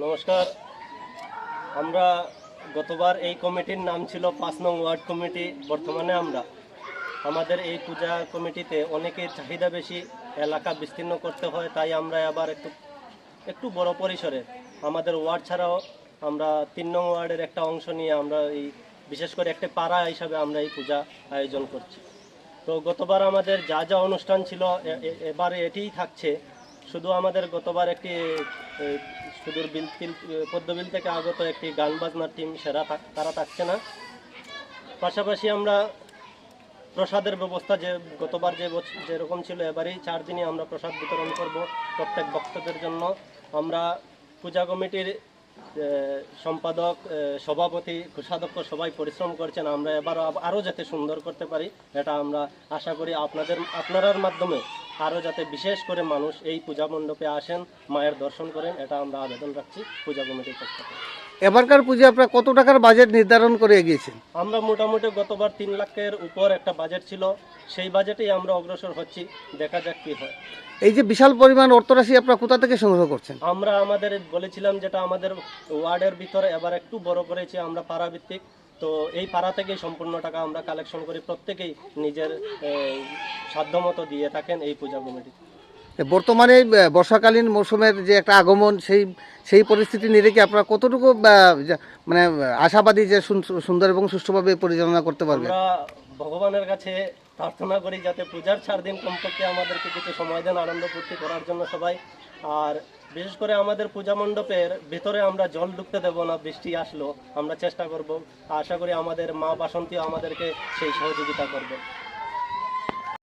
নমস্কার। আমরা গতবার এই কমিটির নাম ছিল ৫ নং ওয়ার্ড কমিটি। বর্তমানে আমাদের এই পূজা কমিটিতে অনেকের চাহিদা বেশি, এলাকা বিস্তীর্ণ করতে হয়, তাই আমরা আবার একটু বড় পরিসরে আমাদের ওয়ার্ড ছাড়াও আমরা ৩ নং ওয়ার্ডের একটা অংশ নিয়ে আমরা এই বিশেষ করে একটা পাড়া হিসাবে আমরা এই পূজা আয়োজন করছি। তো গতবার আমাদের যা যা অনুষ্ঠান ছিল এবারে এটিই থাকছে। শুধু আমাদের গতবার একটি সুদূর পদ্মবিল থেকে আগত একটি গান বাজনার টিম তারা থাকছে না। পাশাপাশি আমরা প্রসাদের ব্যবস্থা যে গতবার যেরকম ছিল এবারেই 4 দিনই আমরা প্রসাদ বিতরণ করব প্রত্যেক ভক্তদের জন্য। আমরা পূজা কমিটির সম্পাদক, সভাপতি, কোষাধ্যক্ষ সবাই পরিশ্রম করছেন। আমরা এবার আরও যাতে সুন্দর করতে পারি এটা আমরা আশা করি। আপনার মাধ্যমে আরও যাতে বিশেষ করে মানুষ এই পূজা মণ্ডপে আসেন, মায়ের দর্শন করেন, এটা আমরা আবেদন রাখছি পূজা কমিটির পক্ষ থেকে। এবারকার পূজা আপনারা কত টাকার বাজেট নির্ধারণ করে এগিয়েছেন? আমরা মোটামুটি গতবার 3 লাখের উপর একটা বাজেট ছিল, সেই বাজেটেই আমরা অগ্রসর হচ্ছি। দেখা যাক কী হয়। এই যে বিশাল পরিমাণ অর্থরাশি আপনারা কোথা থেকে সংগ্রহ করছেন? আমরা আমাদের বলেছিলাম যেটা আমাদের ওয়ার্ডের ভিতরে এবার একটু বড় করেছি আমরা পাড়া ভিত্তিক। তো এই পাড়া থেকেই সম্পূর্ণ টাকা আমরা কালেকশন করি, প্রত্যেকেই নিজের সাধ্যমতো দিয়ে থাকেন এই পূজা কমিটি। বর্তমানে বর্ষাকালীন মৌসুমের যে একটা আগমন, সেই পরিস্থিতি নিয়ে কি আপনারা কতটুকু মানে আশাবাদী যে সুন্দর এবং সুষ্ঠুভাবে পরিচালনা করতে পারবে? আমরা ভগবানের কাছে প্রার্থনা করি যাতে পূজার 4 দিন কমপক্ষে আমাদেরকে কিছু সময় দেন আনন্দ ফুর্তি করার জন্য সবাই। আর বিশেষ করে আমাদের পূজা মণ্ডপের ভেতরে আমরা জল ঢুকতে দেবো না, বৃষ্টি আসলো আমরা চেষ্টা করব। আশা করি আমাদের মা বাসন্তী আমাদেরকে সেই সহযোগিতা করবে।